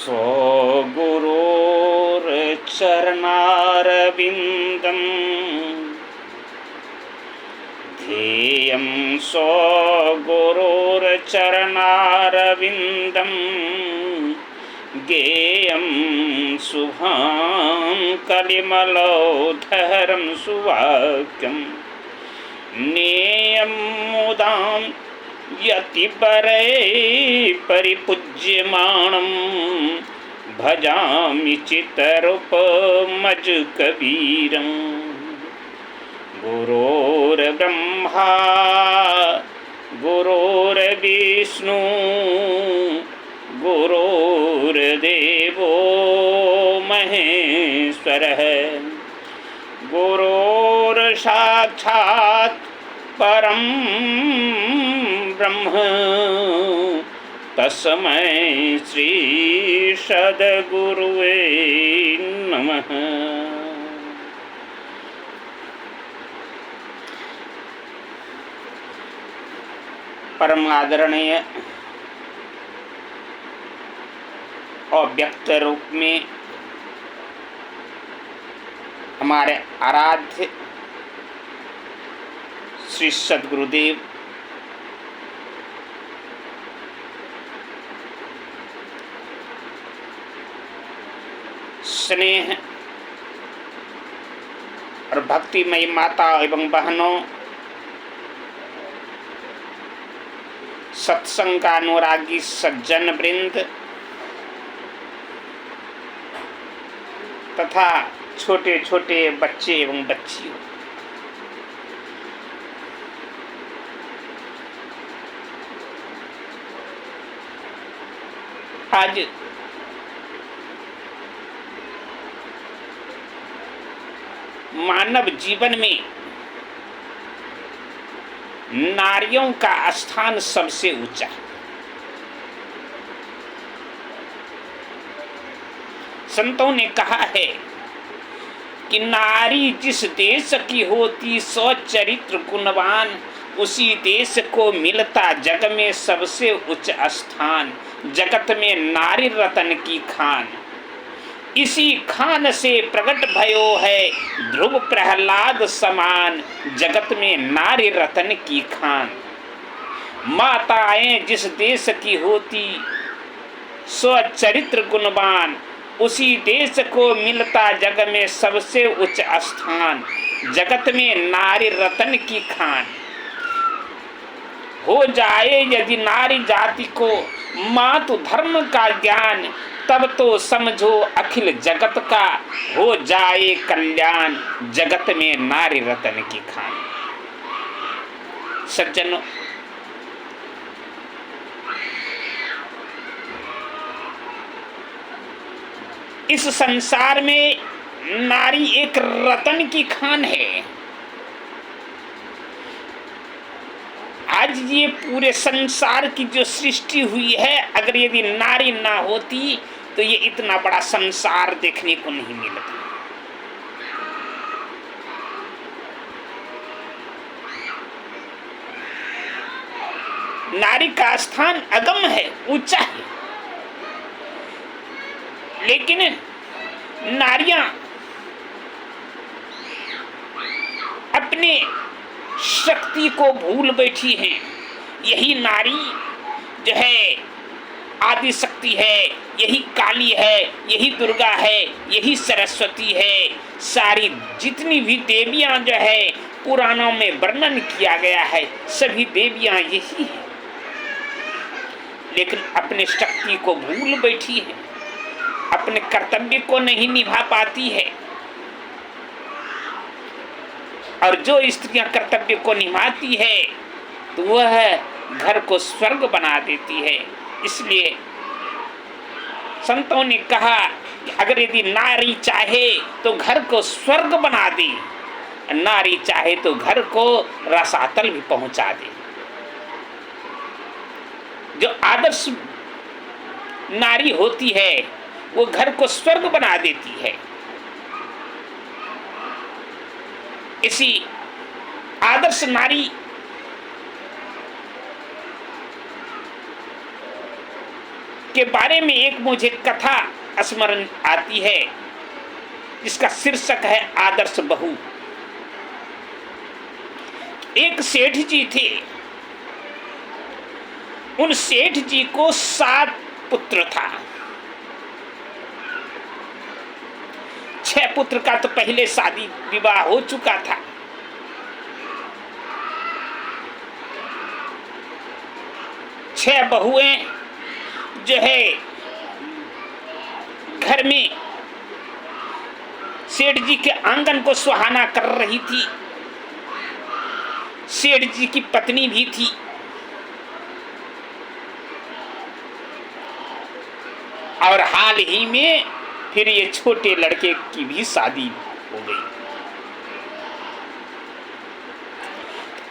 स्वगुरोर्चरणारविन्दं ध्येयं स्वगुरोर्चरणारविन्दं गेयं शुभां कलिमलोद्धरं सुवाक्यं नेयं मुदां यतिपरे परिपूज्यमानं भजामि चित्तरूपमजकबीरं गुरोर्ब्रह्मा गुरोर्विष्णु गुरोर्देवो महेश्वरः गुरोर्साक्षात् परं ब्रह्म तस्मै श्री सद्गुरुवे नमः। परम आदरणीय और व्यक्त रूप में हमारे आराध्य श्री सद्गुरुदेव स्नेह और भक्तिमयी माता एवं बहनों, सत्संग का अनुरागी सज्जन वृंद तथा छोटे छोटे बच्चे एवं बच्चियों, आज मानव जीवन में नारियों का स्थान सबसे ऊंचा है। संतों ने कहा है कि नारी जिस देश की होती स्वचरित्र गुणवान, उसी देश को मिलता जग में सबसे उच्च स्थान। जगत में नारी रतन की खान, इसी खान से प्रकट भयो है ध्रुव प्रहलाद समान। जगत में नारी रतन की खान, माताएं जिस देश की होती स्वचरित्र गुणवान, उसी देश को मिलता जग में सबसे उच्च स्थान। जगत में नारी रतन की खान। हो जाए यदि नारी जाति को मातु धर्म का ज्ञान, तब तो समझो अखिल जगत का हो जाए कल्याण। जगत में नारी रतन की खान। सज्जनों, इस संसार में नारी एक रतन की खान है। आज ये पूरे संसार की जो सृष्टि हुई है, अगर यदि नारी ना होती तो ये इतना बड़ा संसार देखने को नहीं मिलता। नारी का स्थान अगम है, ऊंचा है, लेकिन नारियां अपने शक्ति को भूल बैठी हैं। यही नारी जो है आदि शक्ति है, यही काली है, यही दुर्गा है, यही सरस्वती है। सारी जितनी भी देवियां जो है पुराणों में वर्णन किया गया है, सभी देवियां यही है, लेकिन अपने शक्ति को भूल बैठी है, अपने कर्तव्य को नहीं निभा पाती है। और जो स्त्रियां कर्तव्य को निभाती है तो वह घर को स्वर्ग बना देती है। इसलिए संतों ने कहा कि अगर यदि नारी चाहे तो घर को स्वर्ग बना दे, नारी चाहे तो घर को रसातल भी पहुंचा दे। जो आदर्श नारी होती है वो घर को स्वर्ग बना देती है। इसी आदर्श नारी के बारे में एक मुझे कथा स्मरण आती है, जिसका शीर्षक है आदर्श बहू। एक सेठ जी थे, उन सेठ जी को 7 पुत्र था। 6 पुत्र का तो पहले शादी विवाह हो चुका था। 6 बहुएं जो है घर में सेठ जी के आंगन को सुहाना कर रही थी। सेठ जी की पत्नी भी थी। और हाल ही में फिर ये छोटे लड़के की भी शादी हो गई।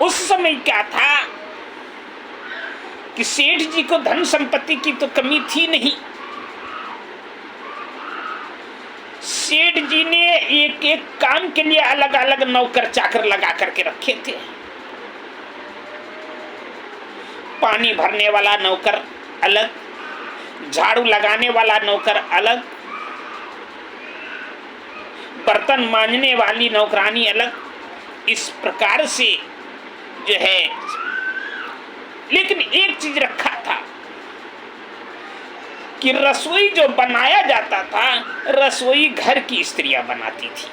उस समय क्या था कि सेठ जी को धन संपत्ति की तो कमी थी नहीं। सेठ जी ने एक एक काम के लिए अलग अलग नौकर चाकर लगा करके रखे थे। पानी भरने वाला नौकर अलग, झाड़ू लगाने वाला नौकर अलग, बर्तन मांजने वाली नौकरानी अलग। इस प्रकार से जो है, लेकिन एक चीज रखा था कि रसोई जो बनाया जाता था, रसोई घर की स्त्रियां बनाती थी।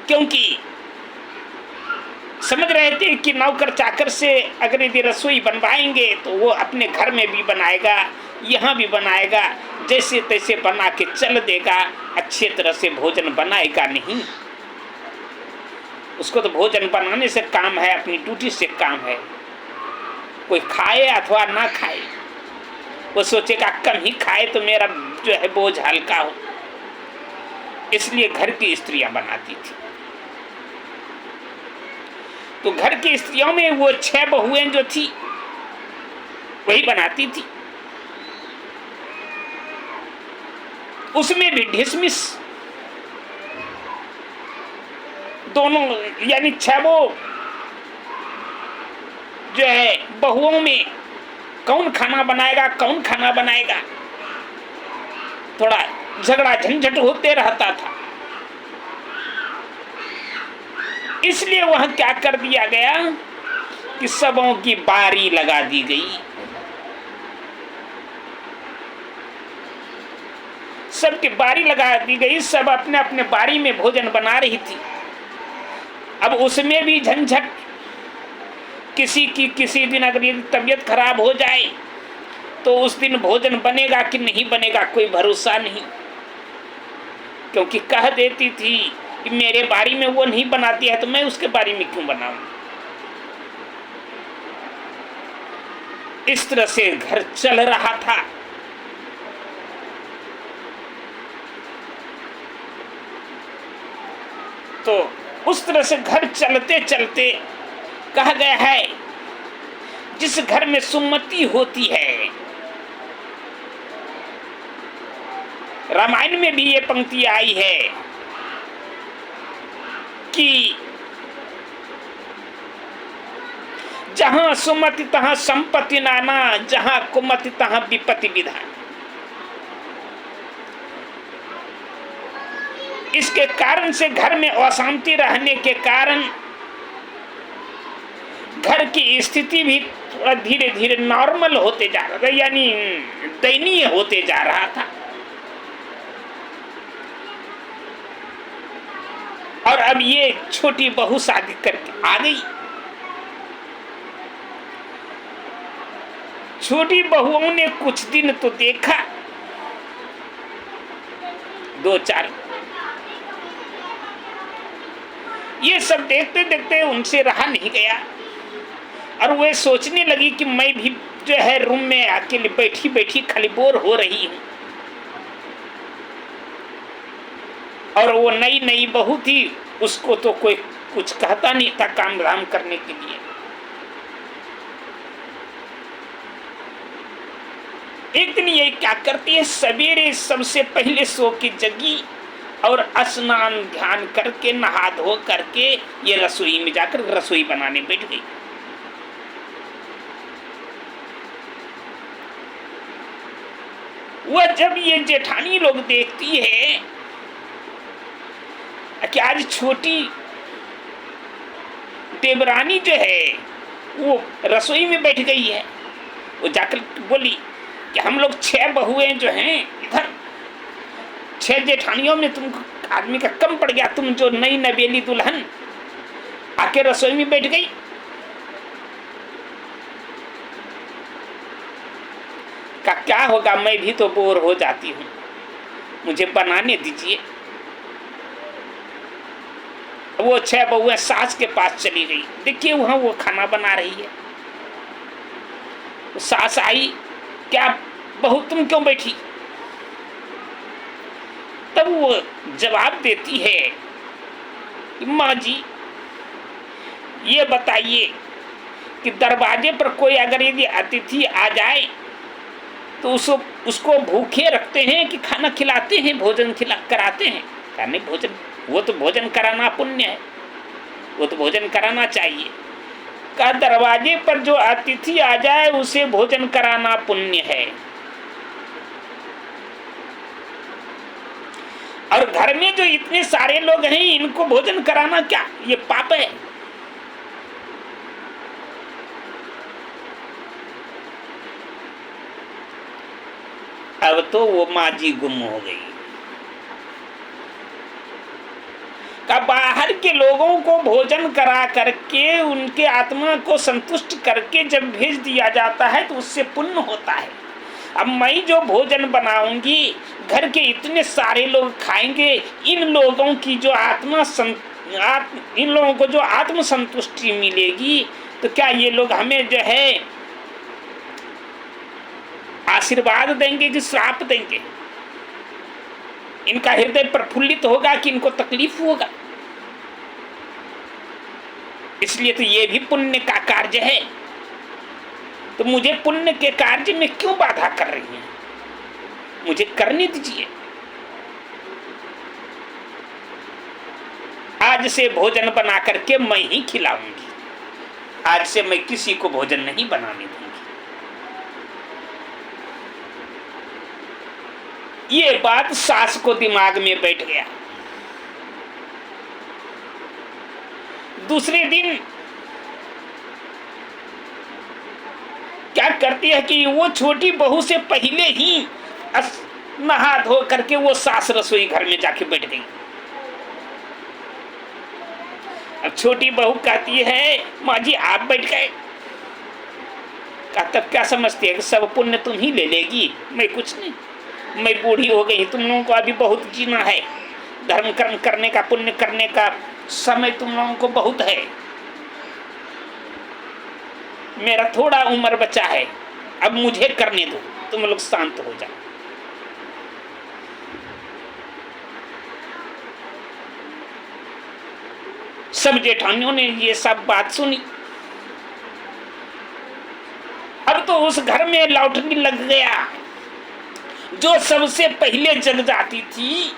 क्योंकि समझ रहे थे कि नौकर चाकर से अगर यदि रसोई बनवाएंगे तो वो अपने घर में भी बनाएगा, यहाँ भी बनाएगा, जैसे तैसे बना के चल देगा, अच्छे तरह से भोजन बनाएगा नहीं। उसको तो भोजन बनाने से काम है, अपनी ड्यूटी से काम है। कोई खाए अथवा ना खाए, वो सोचेगा कम ही खाए तो मेरा जो है बोझ हल्का हो। इसलिए घर की स्त्रियां बनाती थी। तो घर की स्त्रियों में वो 6 बहुएं जो थी वही बनाती थी। उसमें भी ढिसमिस दोनों, यानी 6 वो जो है बहुओं में कौन खाना बनाएगा, कौन खाना बनाएगा, थोड़ा झगड़ा झंझट होते रहता था। इसलिए वह क्या कर दिया गया कि सबों की बारी लगा दी गई। सबकी बारी लगा दी गई, सब अपने अपने बारी में भोजन बना रही थी। अब उसमें भी झंझट, किसी की किसी दिन अगर यदि तबीयत खराब हो जाए तो उस दिन भोजन बनेगा कि नहीं बनेगा कोई भरोसा नहीं। क्योंकि कह देती थी कि मेरे बारी में वो नहीं बनाती है तो मैं उसके बारी में क्यों बनाऊं। इस तरह से घर चल रहा था। तो उस तरह से घर चलते चलते कहा गया है, जिस घर में सुमति होती है, रामायण में भी ये पंक्ति आई है कि जहां सुमति तहां संपत्ति नाना, जहां कुमति तहां विपत्ति विधान। इसके कारण से घर में अशांति रहने के कारण घर की स्थिति भी थोड़ा धीरे धीरे नॉर्मल होते जा रहा था, यानी दयनीय होते जा रहा था। और अब ये छोटी बहू शादी करके आ गई। छोटी बहुओं ने कुछ दिन तो देखा, 2-4, ये सब देखते देखते उनसे रहा नहीं गया और वे सोचने लगी कि मैं भी जो है रूम में अकेले बैठी बैठी खाली बोर हो रही हूं। और वो नई नई बहू थी, उसको तो कोई कुछ कहता नहीं था काम धाम करने के लिए। एक दिन ये क्या करती है, सवेरे सबसे पहले सो के जगी और स्नान ध्यान करके नहा धो करके ये रसोई में जाकर रसोई बनाने बैठ गई। वह जब ये जेठानी लोग देखती है कि आज छोटी देवरानी जो है वो रसोई में बैठ गई है, वो जाकर बोली कि हम लोग 6 बहुएं जो हैं इधर, 6 जेठानियों में तुम आदमी का कम पड़ गया, तुम जो नई नवेली दुल्हन आके रसोई में बैठ गई। का क्या होगा, मैं भी तो बोर हो जाती हूँ, मुझे बनाने दीजिए। वो 6 बहुएं सास के पास चली गई, देखिए वहां वो खाना बना रही है। सास आई, क्या बहू तुम क्यों बैठी? तब वो जवाब देती है कि माँ जी ये बताइए कि दरवाजे पर कोई अगर यदि अतिथि आ जाए तो उसको भूखे रखते हैं कि खाना खिलाते हैं, भोजन कराते हैं? नहीं, भोजन, वो तो भोजन कराना पुण्य है, वो तो भोजन कराना चाहिए। का दरवाजे पर जो अतिथि आ जाए उसे भोजन कराना पुण्य है, और घर में जो इतने सारे लोग हैं इनको भोजन कराना क्या, ये पाप है? अब तो वो माँ जी गुम हो गई। का बाहर के लोगों को भोजन करा करके उनके आत्मा को संतुष्ट करके जब भेज दिया जाता है तो उससे पुण्य होता है। अब मैं जो भोजन बनाऊंगी, घर के इतने सारे लोग खाएंगे, इन लोगों की जो इन लोगों को जो आत्म संतुष्टि मिलेगी, तो क्या ये लोग हमें जो है आशीर्वाद देंगे कि श्राप देंगे? इनका हृदय प्रफुल्लित होगा कि इनको तकलीफ होगा? इसलिए तो ये भी पुण्य का कार्य है, तो मुझे पुण्य के कार्य में क्यों बाधा कर रही हैं? मुझे करने दीजिए। आज से भोजन बना करके मैं ही खिलाऊंगी, आज से मैं किसी को भोजन नहीं बनाने दूंगी। ये बात सास को दिमाग में बैठ गया। दूसरे दिन क्या करती है कि वो छोटी बहू से पहले ही नहा धो करके वो सास रसोई घर में जाके बैठ गई। अब छोटी बहू कहती है माँ जी आप बैठ गए। तब क्या समझती है कि सब पुण्य तुम ही ले लेगी, मैं कुछ नहीं, मैं बूढ़ी हो गई, तुम लोगों को अभी बहुत जीना है, धर्म कर्म करने का, पुण्य करने का समय तुम लोगों को बहुत है, मेरा थोड़ा उम्र बचा है, अब मुझे करने दो, तुम लोग शांत हो जाओ। सब जेठानियों ने ये सब बात सुनी। अब तो उस घर में लौटने लग गया। जो सबसे पहले जग जाती थी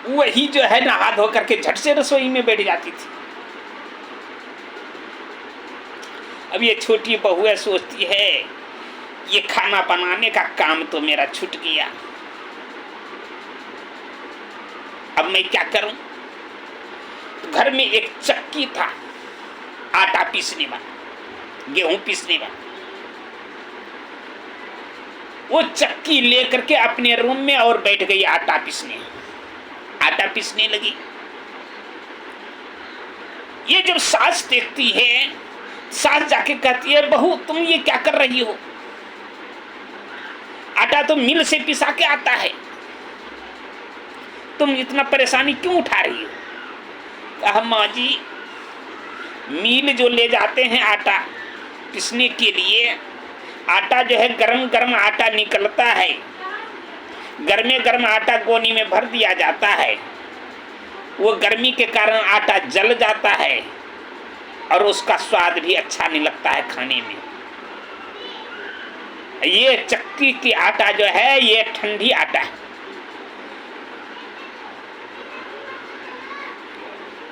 वही जो है नहा धो करके झट से रसोई में बैठ जाती थी। अब ये छोटी बहुएं सोचती है ये खाना बनाने का काम तो मेरा छूट गया, अब मैं क्या करूं? तो घर में एक चक्की था, आटा पीसने वाला, गेहूं पीसने वाला। वो चक्की लेकर के अपने रूम में और बैठ गई आटा पीसने लगी। ये जब सास देखती है, सास जाके कहती है बहू तुम ये क्या कर रही हो? आटा तो मिल से पिसा के आता है, तुम इतना परेशानी क्यों उठा रही हो? कहा माँ जी मिल जो ले जाते हैं आटा पीसने के लिए, आटा जो है गरम गरम आटा निकलता है, गर्मे गर्म आटा गोनी में भर दिया जाता है, वो गर्मी के कारण आटा जल जाता है और उसका स्वाद भी अच्छा नहीं लगता है खाने में। ये चक्की की आटा जो है ये ठंडी आटा है,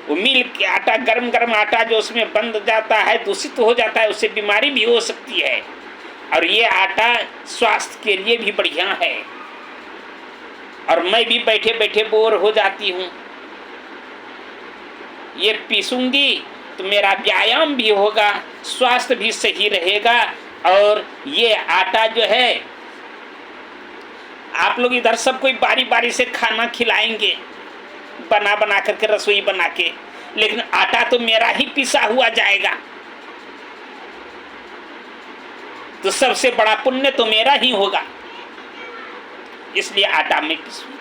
वो मिल के आटा गरम गरम आटा जो उसमें बंद जाता है दूषित हो जाता है, उससे बीमारी भी हो सकती है। और ये आटा स्वास्थ्य के लिए भी बढ़िया है। और मैं भी बैठे बैठे बोर हो जाती हूँ, ये पीसूंगी तो मेरा व्यायाम भी होगा, स्वास्थ्य भी सही रहेगा। और ये आटा जो है, आप लोग इधर सब कोई बारी बारी से खाना खिलाएंगे, बना बना करके, रसोई बना के, लेकिन आटा तो मेरा ही पिसा हुआ जाएगा। तो सबसे बड़ा पुण्य तो मेरा ही होगा, इसलिए आटा में पिसूंगी।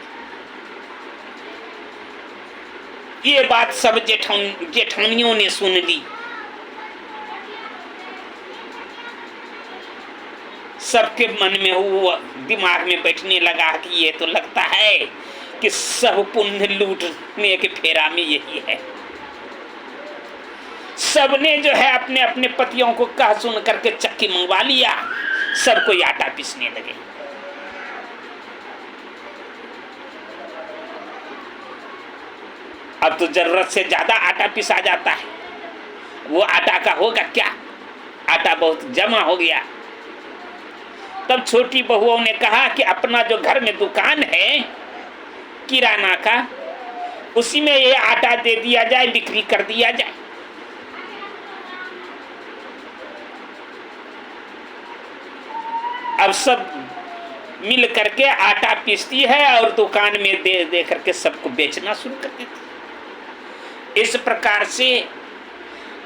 ये बात सब जेठानियों ने सुन ली। सबके मन में हुआ, दिमाग में बैठने लगा कि ये तो लगता है कि सब पुण्य लूटने के फेरा में यही है। सबने जो है अपने अपने पतियों को कह सुन करके चक्की मंगवा लिया, सब कोई आटा पीसने लगे। अब तो जरूरत से ज्यादा आटा पिसा जाता है, वो आटा का होगा क्या, आटा बहुत जमा हो गया। तब छोटी बहुओं ने कहा कि अपना जो घर में दुकान है किराना का, उसी में ये आटा दे दिया जाए, बिक्री कर दिया जाए। अब सब मिल करके आटा पीसती है और दुकान में दे दे करके सबको बेचना शुरू कर देती। इस प्रकार से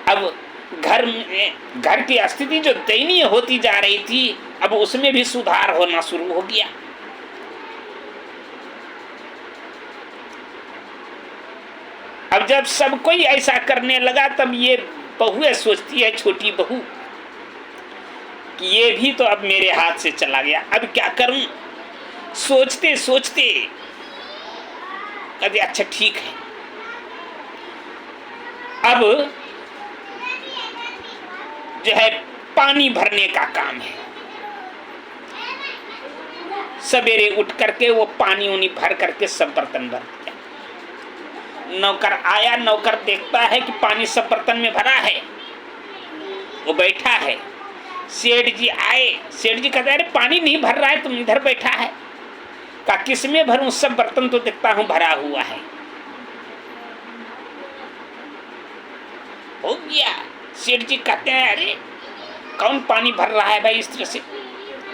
अब घर की स्थिति जो दयनीय होती जा रही थी, अब उसमें भी सुधार होना शुरू हो गया। अब जब सब कोई ऐसा करने लगा, तब ये बहुएं सोचती है, छोटी बहू, कि ये भी तो अब मेरे हाथ से चला गया, अब क्या करूं। सोचते सोचते कहते अच्छा ठीक है, अब जो है पानी भरने का काम है। सवेरे उठ करके वो पानी उनी भर करके सब बर्तन भर दिया। नौकर आया, नौकर देखता है कि पानी सब बर्तन में भरा है, वो बैठा है। सेठ जी आए, सेठ जी कहते अरे पानी नहीं भर रहा है, तुम इधर बैठा है। कहा किस में भरूं, सब बर्तन तो देखता हूं भरा हुआ है। हो गया। सेठ जी कहते हैं अरे कौन पानी भर रहा है भाई इस तरह से,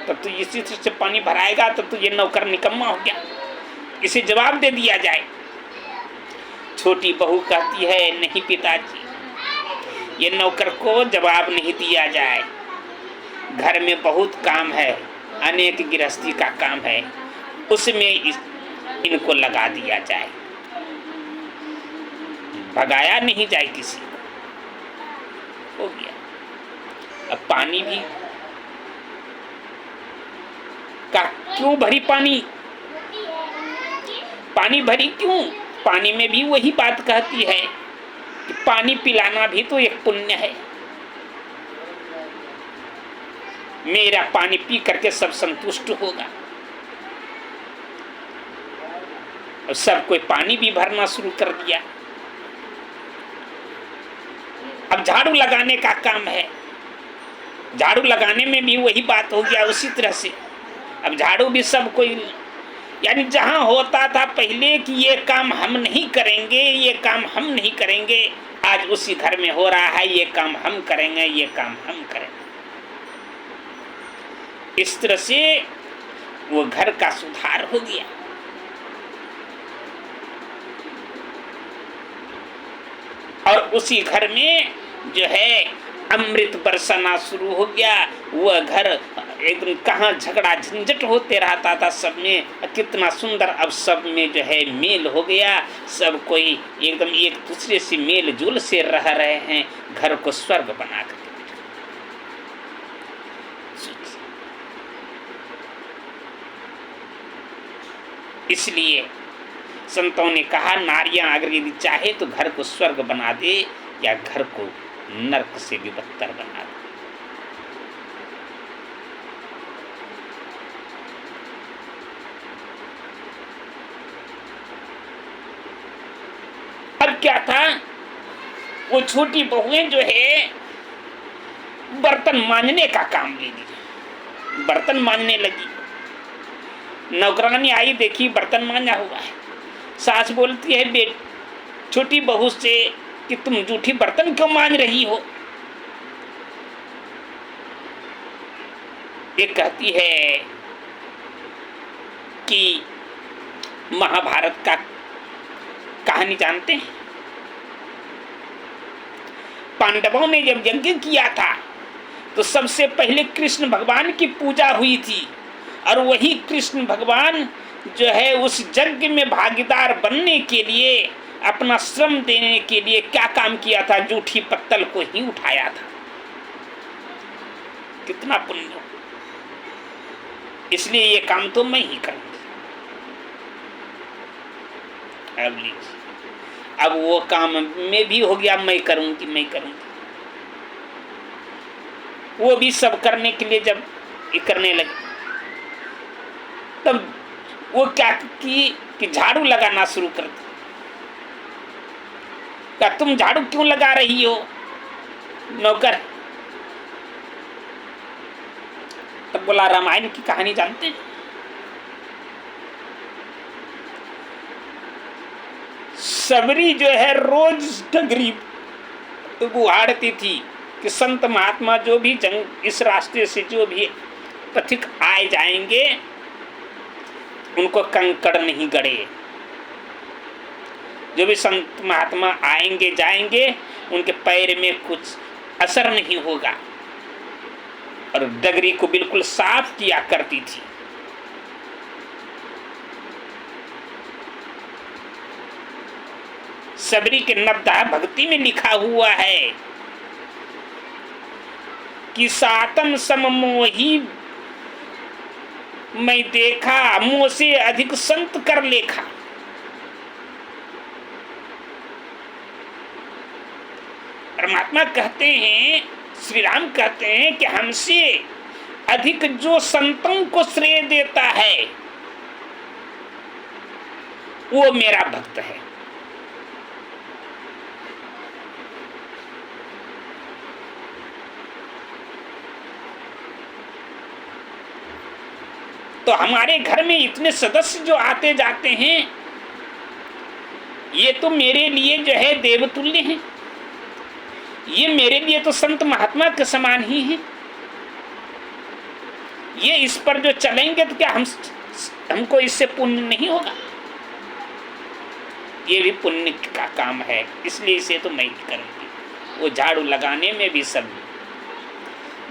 तब तो इसी तरह से पानी भराएगा तब तो ये नौकर निकम्मा हो गया, इसे जवाब दे दिया जाए। छोटी बहू कहती है नहीं पिताजी, ये नौकर को जवाब नहीं दिया जाए, घर में बहुत काम है, अनेक गृहस्थी का काम है, उसमें इनको लगा दिया जाए, भगाया नहीं जाए किसी को। हो गया। अब पानी भी का क्यों भरी, पानी भरी क्यों, पानी में भी वही बात कहती है कि पानी पिलाना भी तो एक पुण्य है। मेरा पानी पी करके सब संतुष्ट होगा। और सब कोई पानी भी भरना शुरू कर दिया। अब झाड़ू लगाने का काम है, झाड़ू लगाने में भी वही बात हो गया उसी तरह से। अब झाड़ू भी सब कोई, यानी जहां होता था पहले कि ये काम हम नहीं करेंगे, ये काम हम नहीं करेंगे, आज उसी घर में हो रहा है ये काम हम करेंगे, ये काम हम करेंगे। इस तरह से वो घर का सुधार हो गया। और उसी घर में जो है अमृत बरसना शुरू हो गया। वह घर एकदम कहाँ झगड़ा झंझट होते रहता था सब में, कितना सुंदर अब सब में जो है मेल हो गया। सब कोई एकदम एक दूसरे से मेल जुल से रह रहे हैं, घर को स्वर्ग बना कर। इसलिए संतों ने कहा नारियां अगर यदि चाहे तो घर को स्वर्ग बना दे या घर को नरक से भी बदतर बना दे। अब क्या था, वो छोटी बहुएं जो है बर्तन मांजने का काम ले ली। बर्तन मांजने लगी। नौकरानी आई, देखी बर्तन मांजा हुआ है। सास बोलती है छोटी बहू से कि तुम जूठी बर्तन क्यों मांज रही हो। ये कहती है कि महाभारत का कहानी जानते हैं, पांडवों ने जब यज्ञ किया था तो सबसे पहले कृष्ण भगवान की पूजा हुई थी, और वही कृष्ण भगवान जो है उस यज्ञ में भागीदार बनने के लिए, अपना श्रम देने के लिए क्या काम किया था, जूठी पत्तल को ही उठाया था। कितना पुण्य। इसलिए ये काम तो मैं ही करूंगी। अब वो काम में भी हो गया, मैं करूंगी। वो भी सब करने के लिए जब ये करने लगे, तब वो क्या कि झाड़ू लगाना शुरू कर दिया। क्या तुम झाड़ू क्यों लगा रही हो नौकर? तब बोला, रामायण की कहानी जानते हैं? सबरी जो है रोज डगरी बुहाड़ती थी कि संत महात्मा जो भी इस रास्ते से जो भी पथिक आए जाएंगे उनको कंकड़ नहीं गड़े। जो भी संत महात्मा आएंगे जाएंगे उनके पैर में कुछ असर नहीं होगा, और डगरी को बिल्कुल साफ किया करती थी। सबरी के नवदा भक्ति में लिखा हुआ है कि सातम सममोही मैं देखा, मोह से अधिक संत कर लेखा। परमात्मा कहते हैं, श्री राम कहते हैं कि हमसे अधिक जो संतों को श्रेय देता है वो मेरा भक्त है। तो हमारे घर में इतने सदस्य जो आते जाते हैं, ये तो मेरे लिए जो है देवतुल्य हैं। ये मेरे लिए तो संत महात्मा के समान ही हैं। ये इस पर जो चलेंगे तो क्या हमको इससे पुण्य नहीं होगा? ये भी पुण्य का काम है, इसलिए इसे तो मैं ही करूंगी। वो झाड़ू लगाने में भी सब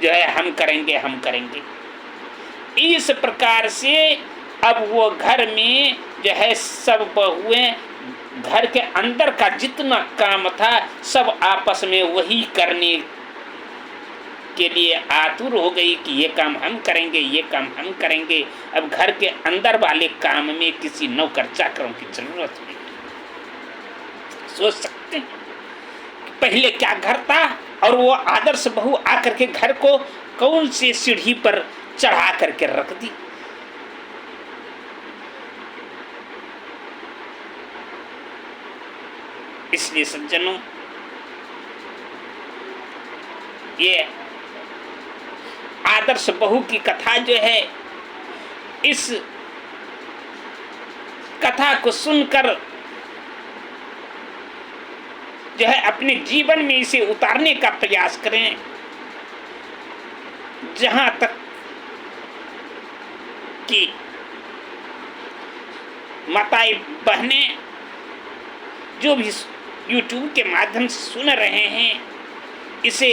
जो है हम करेंगे। इस प्रकार से अब वो घर में जो है सब बहुएं, घर के अंदर का जितना काम था सब आपस में वही करने के लिए आतुर हो गई कि ये काम हम करेंगे। अब घर के अंदर वाले काम में किसी नौकर चाकरों की जरूरत नहीं। सोच सकते हैं पहले क्या घर था, और वो आदर्श बहू आकर के घर को कौन सी सीढ़ी पर चढ़ा करके रख दी। इसलिए सज्जनों, ये आदर्श बहू की कथा जो है, इस कथा को सुनकर जो है अपने जीवन में इसे उतारने का प्रयास करें। जहां तक कि माताएं बहनें जो भी YouTube के माध्यम से सुन रहे हैं, इसे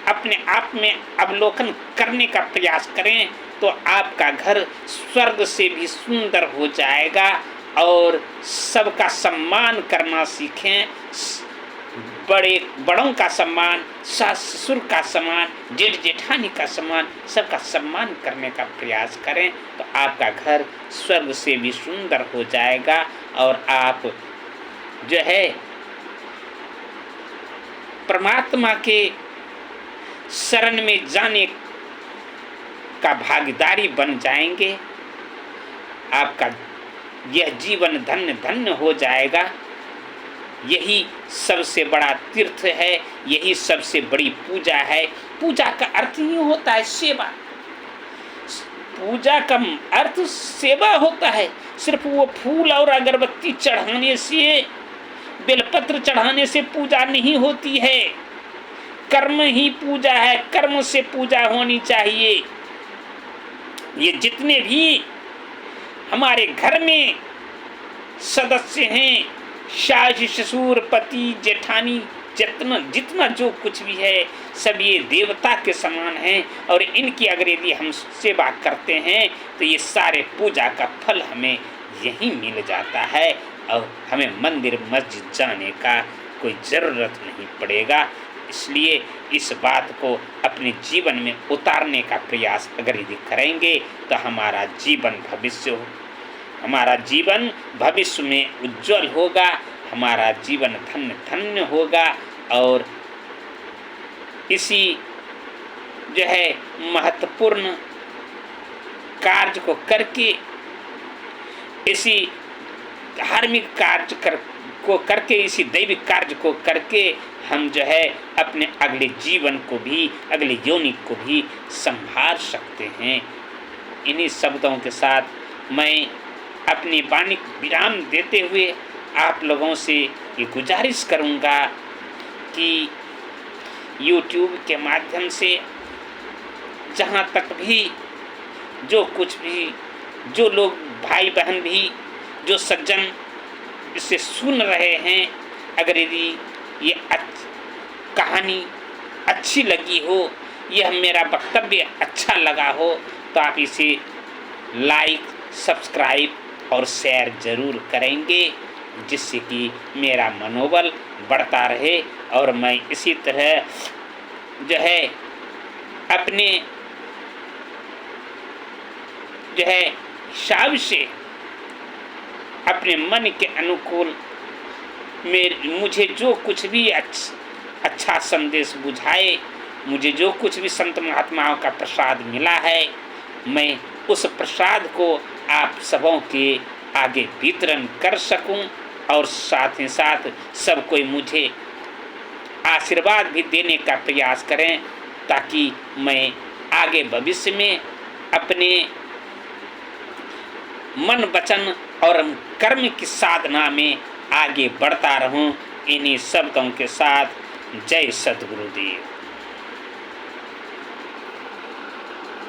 अपने आप में अवलोकन करने का प्रयास करें तो आपका घर स्वर्ग से भी सुंदर हो जाएगा। और सबका सम्मान करना सीखें। बड़ों का सम्मान, सास ससुर का सम्मान, जेठ जेठानी का सम्मान, सबका सम्मान करने का प्रयास करें तो आपका घर स्वर्ग से भी सुंदर हो जाएगा। और आप जो है परमात्मा के शरण में जाने का भागीदारी बन जाएंगे। आपका यह जीवन धन्य धन्य हो जाएगा। यही सबसे बड़ा तीर्थ है, यही सबसे बड़ी पूजा है। पूजा का अर्थ ही होता है सेवा। पूजा का अर्थ सेवा होता है। सिर्फ वो फूल और अगरबत्ती चढ़ाने से, बेलपत्र चढ़ाने से पूजा नहीं होती है। कर्म ही पूजा है, कर्म से पूजा होनी चाहिए। ये जितने भी हमारे घर में सदस्य हैं, सास ससुर पति जेठानी, जितना जो कुछ भी है, सब ये देवता के समान हैं। और इनकी अगर यदि हम सेवा करते हैं तो ये सारे पूजा का फल हमें यहीं मिल जाता है और हमें मंदिर मस्जिद जाने का कोई ज़रूरत नहीं पड़ेगा। इसलिए इस बात को अपने जीवन में उतारने का प्रयास अगर यदि करेंगे तो हमारा जीवन भविष्य में उज्जवल होगा, हमारा जीवन धन्य धन्य होगा। और इसी जो है महत्वपूर्ण कार्य को करके, इसी धार्मिक कार्य को करके, इसी दैविक कार्य को करके हम जो है अपने अगले जीवन को भी, अगले योनि को भी संभाल सकते हैं। इन्हीं शब्दों के साथ मैं अपनी वाणी को विराम देते हुए आप लोगों से ये गुजारिश करूँगा कि YouTube के माध्यम से जहाँ तक भी जो कुछ भी, जो लोग भाई बहन भी, जो सज्जन इसे सुन रहे हैं, अगर यदि ये कहानी अच्छी लगी हो, यह मेरा वक्तव्य अच्छा लगा हो, तो आप इसे लाइक, सब्सक्राइब और शेयर जरूर करेंगे, जिससे कि मेरा मनोबल बढ़ता रहे और मैं इसी तरह जो है अपने जो है हिसाब से अपने मन के अनुकूल मुझे जो कुछ भी अच्छा संदेश बुझाए, मुझे जो कुछ भी संत महात्माओं का प्रसाद मिला है, मैं उस प्रसाद को आप सबों के आगे वितरण कर सकूं और साथ ही साथ सब कोई मुझे आशीर्वाद भी देने का प्रयास करें, ताकि मैं आगे भविष्य में अपने मन वचन और कर्म की साधना में आगे बढ़ता रहूं। इन्हीं शब्दों के साथ जय सद्गुरुदेव।